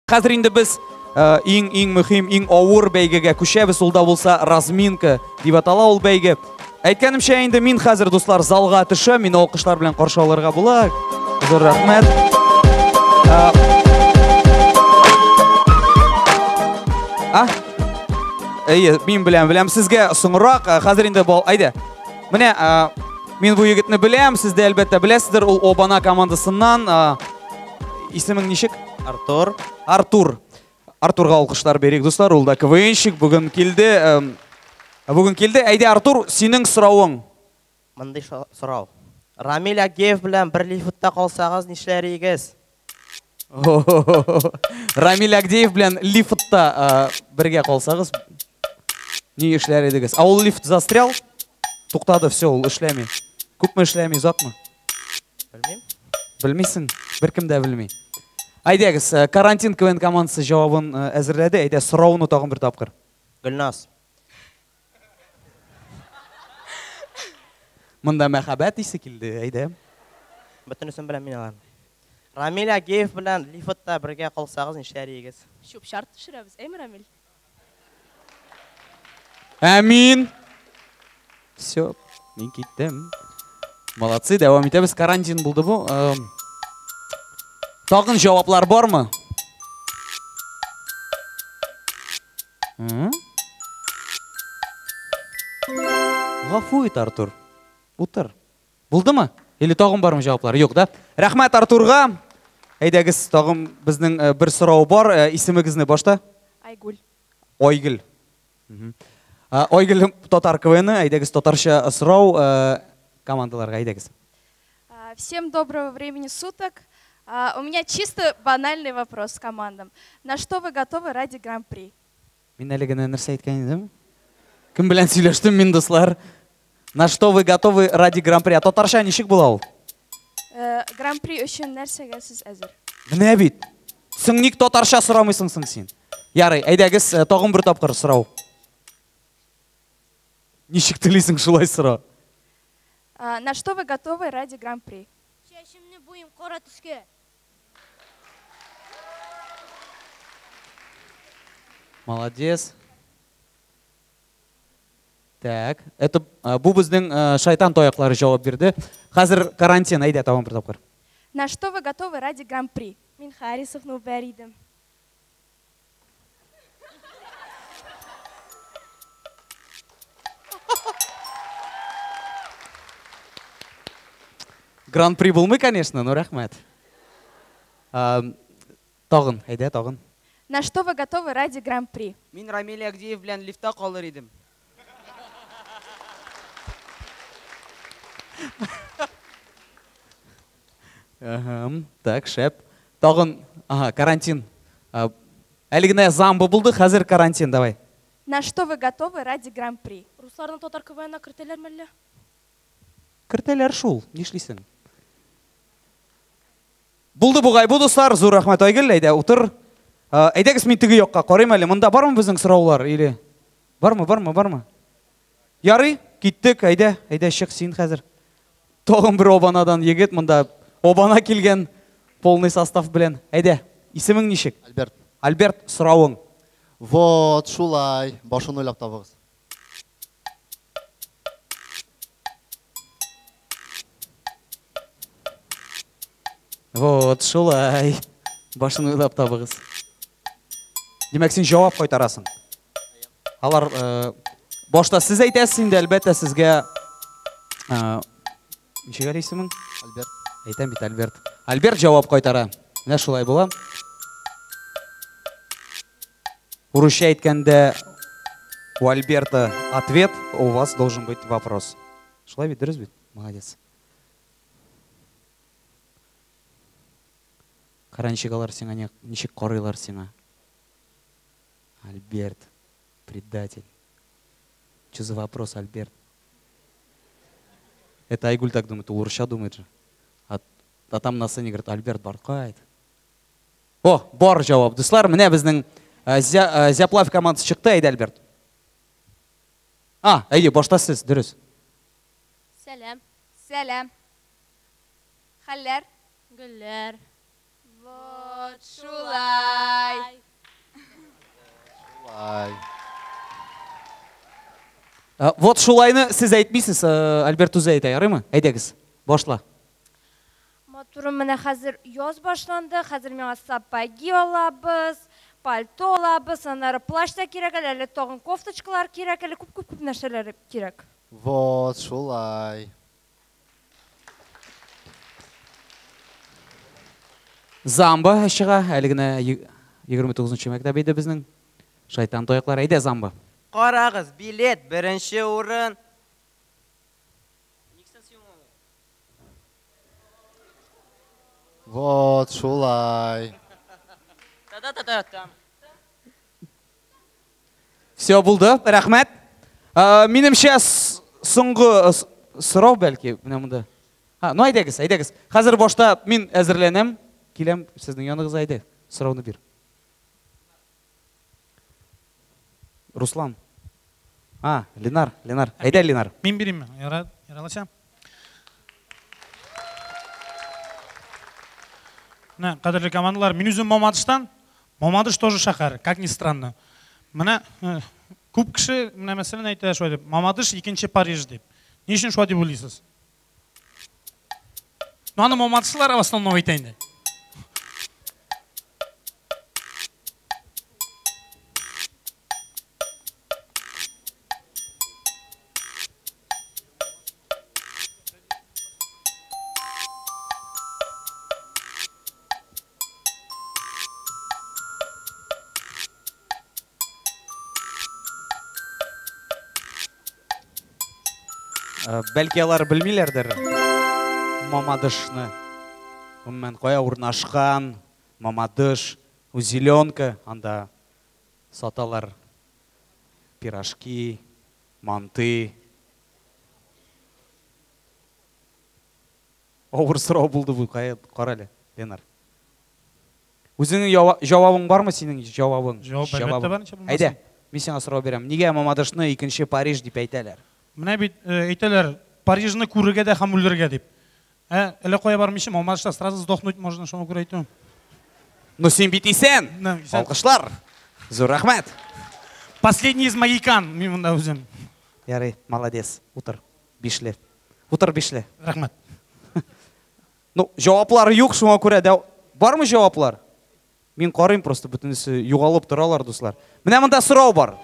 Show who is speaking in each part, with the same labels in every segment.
Speaker 1: Қазір енді біз ең мұхим, ең ауыр бәйгеге көшеміз, ол да болса разминка деп атала ол бәйге. Әйткенімше енді мен қазір достар залға түші, мен оқушылар білен қоршауларға бұла. Зор рахмет. Мен білем, сізге сұңырақ, қазір енді бол, айда. Міне, мен бұл егітіні білем, сізді әлбетті білесіздер, ол Обана командасынан. Есімің нешік? Артурға алқыштар берек, достар, ол да КВНщик бүгін келді. Әйде, Артур, сенің сұрауың?
Speaker 2: Мындай сұрау. Рамиль Агеев білән бір лифтта қалсағыз, нешлер егіз?
Speaker 1: Рамиль Агеев білән лифтта бірге қалсағыз, не ешлер едігіз? Ол лифт застрял? Тоқтады, все, ол ішләме. Көп мі ішләме, ұзақ мы?
Speaker 2: Білмейм.
Speaker 1: Білмейсің, бір кім де білмей. Айдегіз, карантин КВН командасы жауабын әзірледі. Айде, сұрауыны тағын бір тапқыр.
Speaker 2: Гүлназ.
Speaker 1: Мұнда мәхабәт есі келді, айде.
Speaker 2: Бүтін үсін білән мен аларым. Рамиль Агеев білән лифтта бірге қалсағыз, нешлер егіз?
Speaker 3: Шөп шарт түшірәбіз, әймі Рамиль?
Speaker 1: Әмин. Все, мен кеттім. Молодцы, дәуам етеміз. Карантин болды бұл. Тағын жауаплар бар ма? Ғафу ет, Артур. Утыр. Болды ма? Или тағын бар ма жауаплар? Yok, да? Рахмет Артурға. Әйдәгіз, тағын біздің бір сұрау бар. Исімігізні башта?
Speaker 3: Айгүл.
Speaker 1: Ойгүл. Ойгүл Тотар КВН. Әйдәгіз, Тотарша сұрау командаларға. Әйдәгіз.
Speaker 3: Всем доброго времени суток. У меня чисто банальный вопрос с командам. На что вы готовы ради Гран-при?
Speaker 1: Мен әлігіне нәрсе айтқан едім? Кім білән сөйлештім мен, достар? На что вы готовы ради Гран-при? А Тотарша нешік бұл ау?
Speaker 3: Гран-при үшін нәрсеге сіз әзір?
Speaker 1: Міне бейт. Сіңнік Тотарша сұрамайсың сен. Ярай, әйдәгіз тоғын бір тапқыр сұрау. Нешік тілейсің шулай сұрау?
Speaker 3: На что вы готовы ради Гран-при?
Speaker 4: Шешімні бойым қора түске.
Speaker 1: Молодец. Так, бұл біздің шайтан тояқлары жауап берді. Қазір карантин, әйде тауын бір тапқыр.
Speaker 3: На что вы готовы ради Гран-при? Мен Харисовну бәрейдім.
Speaker 1: Гран-при болмай, конечно, но рахмет. Тағын, әйде, тағын.
Speaker 3: На что вы готовы ради Гран-при?
Speaker 5: Мен Рамиль Агеев білән лифтта қалыр едім.
Speaker 1: Так, шәп. Тағын, карантин. Әлігіне замбы болды, қазір карантин, давай.
Speaker 3: На что вы готовы ради Гран-при?
Speaker 4: Руслардың Тотар КВН-на кіртелер мәлі?
Speaker 1: Кіртелер шул, нешлейсің? Болды бұғай, бұл достар, зор рахмет Айгүл, әйде, ұтыр. Әйдегіз мен түгі жоққа, қорайм әлі, мұнда бар ма біздің сұраулар? Бар ма? Яры, кеттік, әйде, шық сен қазір. Тоғын бір Обанадан егет, мұнда Обана келген полный состав білен. Әйде, исімің нешік? Альберт, сұрауың.
Speaker 6: Вот, шулай, башын ойлап табығыз.
Speaker 1: Вот, шулай, башын ойлап табығыз. Демек, сен жауап қойтарасың. Алар, башта сіз айтасыз, енді әлбәтті сізге... Нешеге рейсімің?
Speaker 6: Альберт.
Speaker 1: Айтам бит, Альберт. Альберт жауап қойтара. Міне шулай бола. Урушай айтканда у Альберта ответ, у вас должен быть вопрос. Шулай бит, дұрыс бит? Молодец. Қараншығалар сеңа, нешек қорылар сеңа. Альберт, предатель. Что за вопрос, Альберт? Это Айгуль так думает, Урша думает же. А там на сцене говорит, Альберт барқайд. О, бар жауап. Достар, міне біздің Зяплав командасы шықты, әйді Альберт. Әйде, башта сіз, дұрыс.
Speaker 4: Сәлем.
Speaker 3: Сәлем. Хәлләр?
Speaker 4: Гүлләр.
Speaker 3: Вот шулай.
Speaker 6: шулай.
Speaker 1: Вот шулайны сіз әйтмейсіз, Альберт Үзе әйтә, яраймы? Әйдәгіз, башла.
Speaker 4: Матурым менә хәзер яз башланды. Хәзер миңа сапоги алабыз, пальто алабыз, аннары плащ та кирәк, әле тагын кофточкалар кирәк, әле күп нәрсәләр кирәк.
Speaker 6: Вот шулай.
Speaker 1: Замба әшіға, әлігіне 29-ші мәктәп еді біздің. Шайтан тояқлар, әйдә замба.
Speaker 2: Қарағыз, билет, бірінші орын.
Speaker 6: Вот шулай.
Speaker 1: Все болды, рахмет. Менімше соңғы сұрау бәлкі, міне мұнда. Ну әйдәгіз, әйдәгіз. Қазір бошта мен әзірленем, келем сіздің янығыз әйді. Сұрауны бір. Руслан. Ленар. Әйдә, Ленар.
Speaker 7: Мен берейін, яралаша. Қадірлі командалар, мен өзім Мамадыштан. Мамадыш тоже шақар, как ни странно. Мына көп кіші, мына мәселен айтты шуай деп. Мамадыш екінші Париж деп. Не үшін шуай деп ойлайсыз? Аны Мамадышлар в основном айтайын.
Speaker 1: Бәлкі алар білмейлердір Мамадышны. Мен қоя урнашқан, Мамадыш, Зеленка, анда саталар пирожки, манты. Ауыр сұрау болды бұл, қаралі, Ленар. Өзіңнің жауабың бар ма сенің жауабың?
Speaker 7: Жауап әлбәтті бар,
Speaker 1: Әйде, мен сеңа сұрау берем. Неге Мамадышны екінші Париж деп әйтәлер?
Speaker 7: Мына бит әйтәләр, Парижны күрергә дә һәм үләргә дип. Әле кая бармыйчы, Мамадышта сразу сдохнуть можно, шуны күрә әйтү.
Speaker 1: Ну сен бит исән. Алкышлар. Зур рәхмәт.
Speaker 7: Последний из магикан, мин монда үзем.
Speaker 1: Ярый, молодец. Утыр. Бишле. Утыр бишле.
Speaker 7: Рәхмәт.
Speaker 1: Ну, җаваплары юк, шуңа күрә дә бармы җаваплар? Мин карыйм просто, бөтенесе югалып торалар, дуслар. Менә монда сорау бар.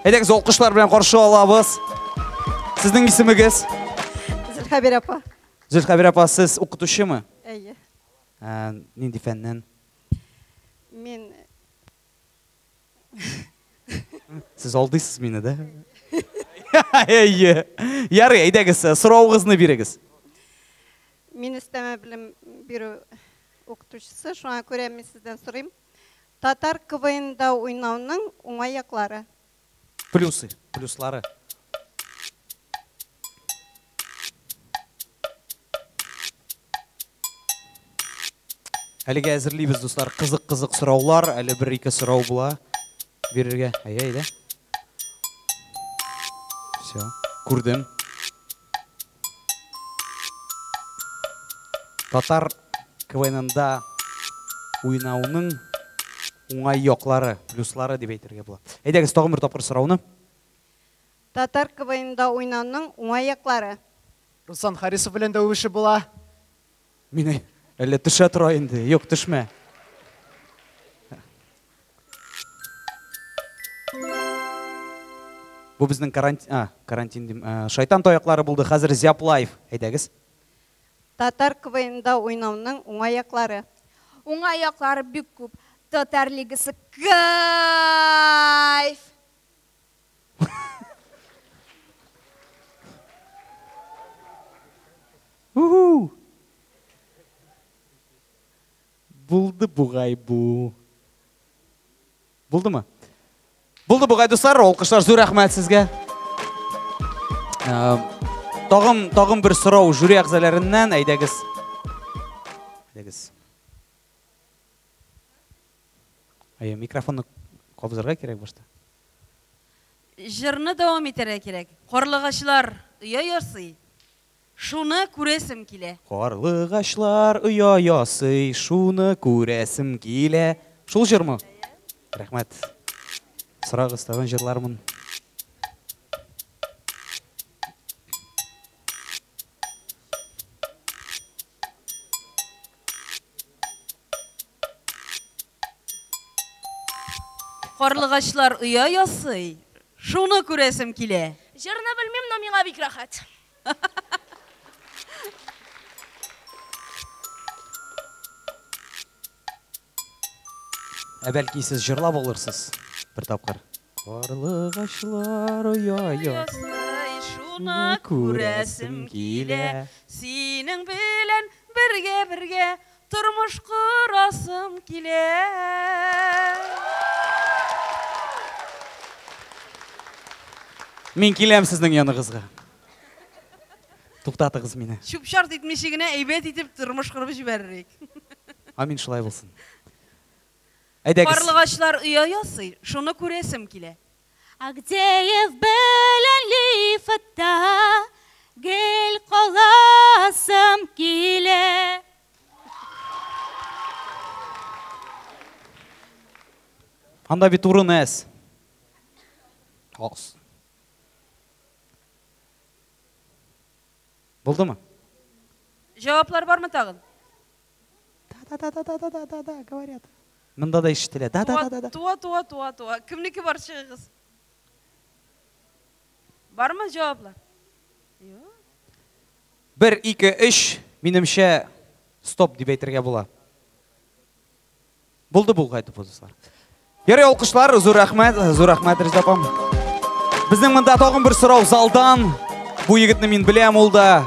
Speaker 1: Әйдәгез, алкышлар белән каршы алабыз. Сезнең исемегез?
Speaker 8: Зөлхәбир апа.
Speaker 1: Зөлхәбир апа, сіз укытучымы?
Speaker 8: Әйе.
Speaker 1: Нинди фәннән?
Speaker 8: Мен
Speaker 1: Сіз алдыйсыз мине, да? Әйе. Ярый, әйдәгез, сорауыгызны бирегез.
Speaker 8: Мен өстәмә белем бирү укытучысы, шуңа күрә мен сездән сорыйм. Татар КВНда уйнауның уңай яклары.
Speaker 1: Плюслары. Әлеге әзірлейбіз, достар, қызық сұраулар, әлі бір-екі сұрау була берерге. Әйе. Все, көрдім. Татар КВНында уйнауның уңай яклары, плюслары деп әйтергә була. Әйдәгез, тагын бер тапкыр сорауны.
Speaker 8: Татар КВНда уйнауның уңай яклары.
Speaker 5: Руслан Харисов белән дә үбеше була.
Speaker 1: Мине әле төшә тора инде. Юк, төшмә. Бу безнең карантин, шайтан тояклары булды. Хәзер Зяп Лайв. Әйдәгез.
Speaker 8: Татар КВНда уйнауның уңай яклары.
Speaker 3: Уңай яклары бик күп. Татар лигасы кайф.
Speaker 1: Булды бугай бу. Булдымы? Булды бугай, дуслар, алкышлар, зур рәхмәт сезгә. Тагын бер сорау жюри әгъзаларыннан, әйдәгез. Микрофонны кабызырга кирәк башта.
Speaker 9: Җырны дәвам итәргә кирәк. Карлыгачлар оя ясый. Шуны күрәсем килә.
Speaker 1: Карлыгачлар оя ясый, шуны күрәсем килә. Шул җырмы? Рәхмәт. сұрақ естаған жерлармын.
Speaker 9: Қарлығашлар ұя ясый. Шуны көресім келе.
Speaker 3: Жырны білмем, но миңа бик рахат.
Speaker 1: Бәлки сіз жырлап олырсыз бір тапқыр. Қарлығашлар ұя
Speaker 9: Ясый, шуны көресім келе. Сенің білен бірге тұрмыш құрасым келе.
Speaker 1: Мен келем сіздің яныңызға. Тоқтатыңыз мені.
Speaker 9: Шүп-шарт етмешігіне әйбет етіп тұрмыш құрып жіберірек.
Speaker 1: Амин, шылай болсын. Әйдәгіз.
Speaker 9: Қарлығашлар ұя ясый, шуны көресім келе.
Speaker 10: Агдеев белән лифатта гел каласым килә.
Speaker 1: Анда бит урын әз. Ос. Болды ма?
Speaker 9: Жауаплар бар ма тағын?
Speaker 1: Да, говорят. Мында да ишетеле. Да.
Speaker 9: Туа. Кімнікі бар шығыз? Бар ма жауаплар?
Speaker 1: 1, 2, 3, менімше стоп деп әйтергә була. Болды бұл қайты позыслар. Ярый, алқышлар, зур рахмет Ризапам. Біздің мында тоғын бір сұрау залдан. Бұл егітні мен білем, ол да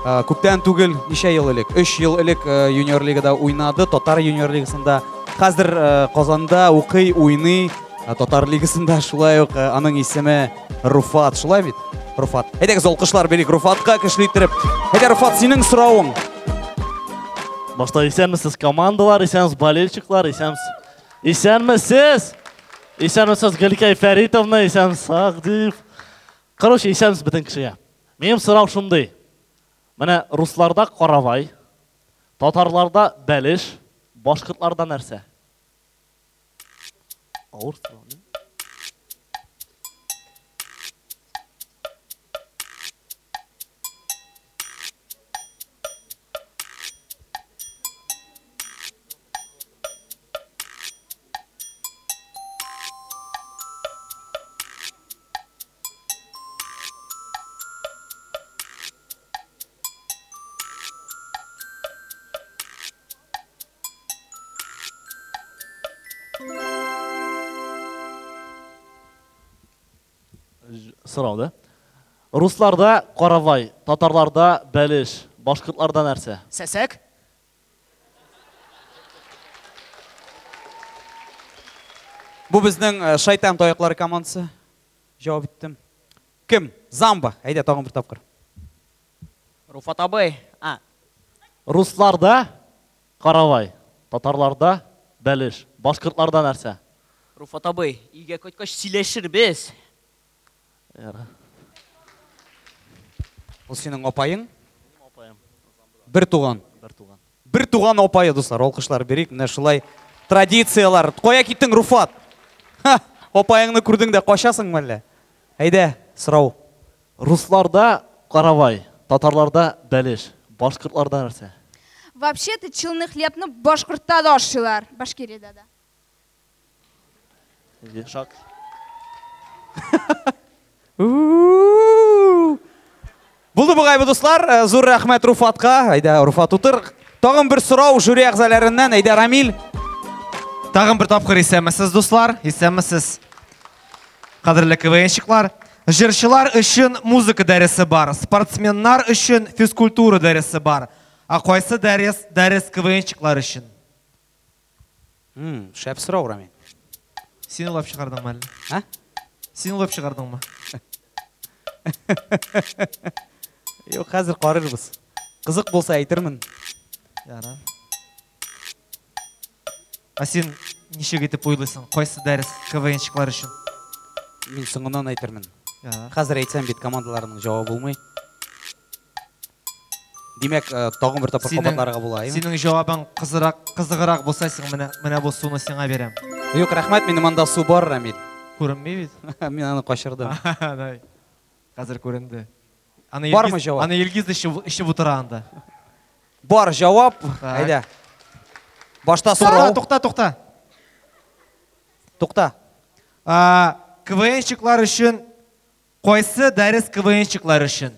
Speaker 1: көптен түгіл, неше ел елік? 3 ел елік юниор лигада ойнады, Тотар юниор лигасында. Қазір Қазанда оқый, ойны, Тотар лигасында шулай оқ, аның есімі Руфат, шулай бит? Руфат. Әйдәгіз алқышлар берек Руфатқа кішілеттіріп. Әйдә, Руфат, сенің сұрауың.
Speaker 11: Башта исәнмісіз командалар, исәнміз болельщиклар, исәнмісіз Гүлкәй Фәритовна, исәнміз Сағдиев. Короче, исәнміз бітін кішіге. Менің сұрау шындай. Мене русларда Қаравай, татарларда Бәлеш, башқұртларда нәрсе? Ауыр сұрау. Сұрауды. Русларда Қаравай, татарларда Бәлеш, башқұртларда нәрсе?
Speaker 5: Сәсәк?
Speaker 1: Бұл біздің шайтан тояқлары командасы. Жауап еттім. Кім? Замба. Әйдә, тағын бір тапқыр.
Speaker 2: Руфат абай.
Speaker 11: Русларда Қаравай, татарларда Бәлеш, башқұртларда нәрсе?
Speaker 2: Руфат абай, үйге көткөш сөйлесір біз.
Speaker 1: Бұл сенің опайың?
Speaker 11: Опайым.
Speaker 1: Бір туған. Бір туған опайы, достар. Олқышлар берейік. Міне шылай традициялар. Қоя кеттің, Руфат. Опайыңны көрдің де қошасың мәлі. Әйде, сұрау.
Speaker 11: Русларда Қаравай, татарларда Бәлеш, башқұртларда нәрсе?
Speaker 3: Вообще-то чылны хлебны башқұртта ашылар. Башкирияда да.
Speaker 11: Шак.
Speaker 1: Болды бұғай бұдыслар, зұр рахмет Руфатқа. Айда, Руфат ұтыр. Тағын бір сұрау жүрі әғзаларынан. Айда, Рамил.
Speaker 12: Тағын бір тапқыр есәмісіз, достар. Есәмісіз. Қадірлі КВНщиклар. Жыршылар үшін музыка дәресі бар. Спортсменнар үшін физкультура дәресі бар. А қойсы дәрес КВНщиклар үшін?
Speaker 1: Шәп сұрау, Рамил.
Speaker 12: Сен ұлап шығардың ма әлі? Сен ұлап шығардың ма?
Speaker 1: Yok, қазір қарырбыз. Қызық болса айтырмын.
Speaker 12: Яра. А сен неше кетіп ойлайсың? Қойсы дәріс КВНщиклар үшін?
Speaker 1: Мен соңынан айтырмын. Қазір айтсам бет командаларының жауабы болмай. Демек, тағын бір тапыр қоматларға болайым.
Speaker 12: Сенің жауабың қызығырақ болсайсың, міне бұл суны сеңа берем.
Speaker 1: Yok, рахмет, менің манда су бар, Рамил.
Speaker 12: Көрінмей
Speaker 1: Мен аны қашырдым.
Speaker 12: Қазір көрінді.
Speaker 1: Бар ма жауап?
Speaker 12: Аны Елгиз ішіп отырағанда.
Speaker 1: Бар жауап. Айда. Башта сұрау.
Speaker 12: Тоқта.
Speaker 1: Тоқта.
Speaker 12: КВНщиклар үшін қойсы дәріс КВНщиклар үшін?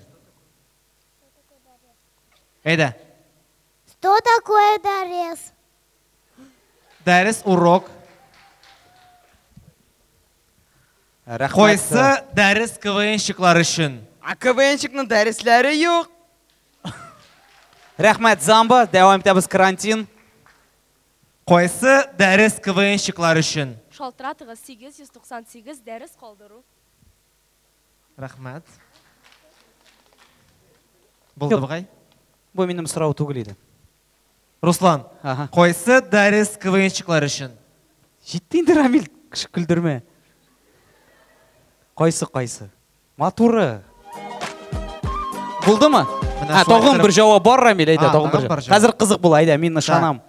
Speaker 12: Айда.
Speaker 13: Что такое дәріс?
Speaker 12: Дәріс урок. Қойсы дәріс КВНщиклар үшін?
Speaker 2: КВНщикнің дәріслері жоқ.
Speaker 1: Рахмет, Замба. Дәуам етеміз карантин.
Speaker 12: Қойсы дәріс КВНщиклар үшін?
Speaker 14: Шалтыратығы 898 дәріс қалдыру.
Speaker 12: Рахмет. Болды бұғай?
Speaker 1: Бұл менің сұрау түгіл еді.
Speaker 12: Руслан, қойсы дәріс КВНщиклар үшін?
Speaker 1: Жеттейінді, Рамил, кіші күлдірме. Қойсы. Матуры. Болды ма? Тоғын бір жауап бар, Рамил, айда, тоғын бір жауап. Қазір қызық бұл, айда, мен шанам.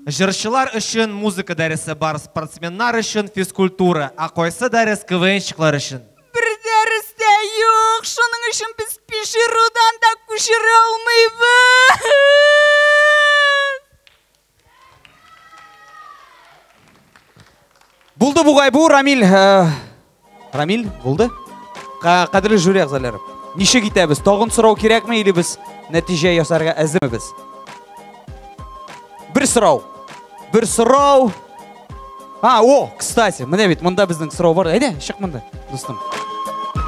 Speaker 12: Жыршылар үшін музыка дәрісі бар, спортсменнар үшін физкультура, қойсы дәріс КВНщиклар үшін?
Speaker 15: Бір дәріс те жоқ, шының үшін біз пешірудан да көшіре алмайбыз.
Speaker 1: Болды бұғай бұл, Рамил. Рамил, болды? Қадірлі жюри ағзалары. Неше кетеміз? Тоғын сұрау керек ме, или біз нәтиже ясарға әзірміз? Бір сұрау. Кстати, міне бет, мұнда біздің сұрау бар. Әйде, шық мұнда, достым.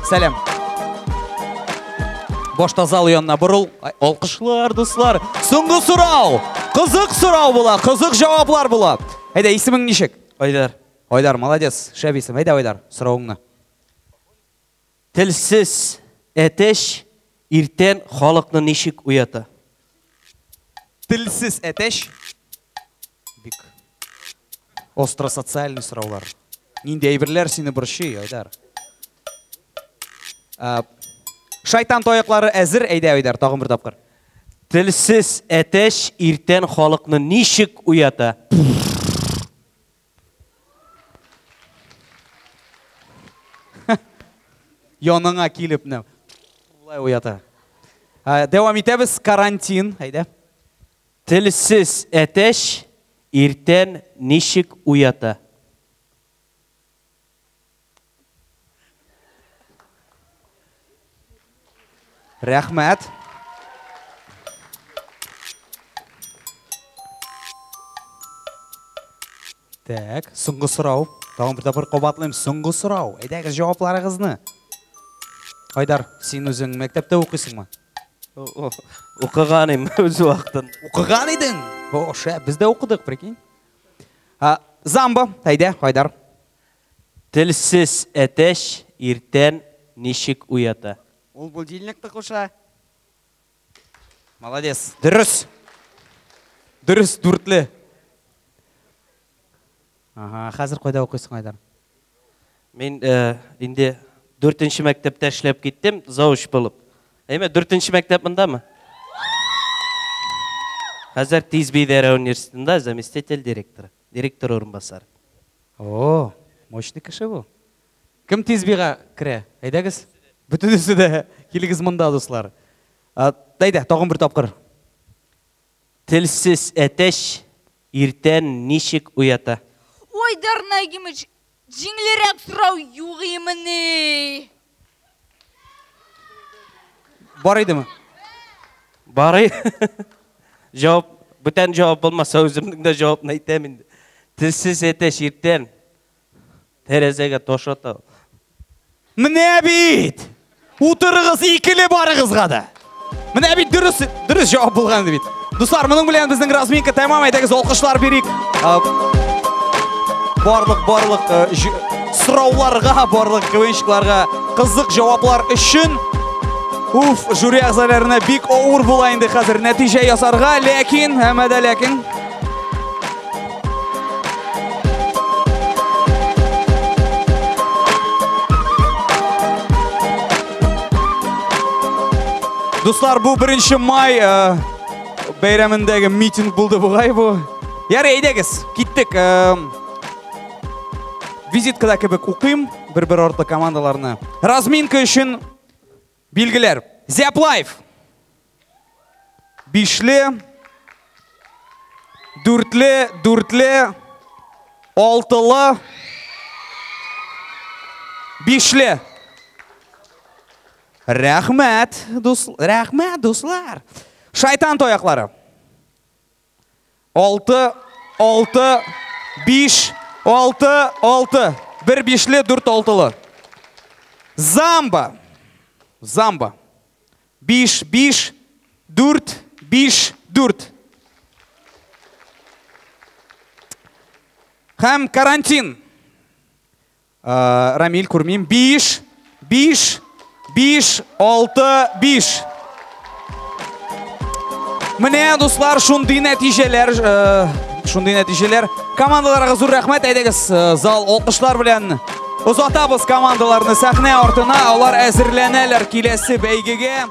Speaker 1: Сәлем. Бошта зал ұянына бұрыл. Олқышлар, достлар. Сұңғы сұрау. Қызық сұрау бұла, қызық жауаплар бұла. Әйде, есімің нешек? Ойдар, молодец. Шәп есім. Әйде, Ойдар, сұрауыңна.
Speaker 2: Тілсіз әтеш ертең халықны нешік ұяты?
Speaker 1: Тілсіз әтеш? Бик остро социальный сұраулар. Нинде әйбірлер сені бұршы, Ойдар. Шайтан тояқлары әзір, әйде, Ойдар, тағын бір тапқыр.
Speaker 2: Тілсіз әтеш ертең халықны нешік ұяты?
Speaker 1: Яныңа келіп, олай ұяты. Девам етеміз, карантин, әйде.
Speaker 2: Тілсіз әтеш ертең нешік ұяты?
Speaker 1: Рахмет. Так, сұңғы сұрау. Тағын бір тапыр қобатлайым, сұңғы сұрау. Әйдегі жауапларыңызны. Айдар, сен өзің мектепте оқисың ма?
Speaker 2: Оқығаным өзі уақытын.
Speaker 1: Оқыған едің? Бізде оқыдық, прикинь. Замба, әйде, Айдар.
Speaker 2: Тілсіз әтеш ертең нешік ұяты?
Speaker 16: Ол будильникті құша.
Speaker 1: Молодец. Дұрыс, дүртлі. Қазір қойда оқисың, Айдар?
Speaker 2: Мен енді 4-ші мектепте әшлеп кеттім, зауыш болып. Әйме, 4-ші мектеп мұнда ма? Қазір Тизбейдері университетінде заместитель директор орынбасары.
Speaker 1: О, мощный кіші бұл. Кім Тизбейға кіре? Әйдәгіз? Бүтінісі де келігіз мұнда, достылар. Дайда, тоғын бір тапқыр.
Speaker 2: Тілсіз әтеш ертең нешік ұяты?
Speaker 15: Ойдар Нагимыч, жеңілерек сұрау юғимыны.
Speaker 1: Барайды ма?
Speaker 2: Бары. Жауап, бүтән жауап болмаса, өзімнің де жауапын айтамын. Тілсіз әтеш ертең терезеге тошыты.
Speaker 1: Міне бейт! Утырығыз екілі барығызға да. Міне бейт дұрыс жауап болғанды бейт. Достар, мұның білен біздің разминка тәмам айтағыз олқышлар берейік. Барлық сұрауларға, барлық КВНщикларға қызық жауаплар үшін жюри ағзаларына бик ауыр болайынды қазір нәтиже ясарға, ләкин, әмәді ләкин. Достар, бұл 1 май бәйрәміндегі митинг болды бұғай бұл. Яры, әйдегіз, кеттік. визиткада кебек укыйм бер-бер артлы командаларны. Разминка өчен билгеләр. Зяплаев. 5-ле, 4-ле, 4-ле, 6-лы, 5-ле. Рәхмәт, дуслар. Шайтан тояклары. 6, 6, 5, 6, 6. 1 5-ле, 4 6-лы. Замба. Замба. 5, 5, 4, 5, 4. Һәм карантин. Рамил күрмим. 5, 5, 5, 6, 5. Менә, дуслар, шундый нәтиҗәләр. Командаларга зур рәхмәт. Әйдәгез, зал алкышлар белән озатабыз командаларны сәхнә артына. Алар әзерләнәләр киләсе бәйгегә.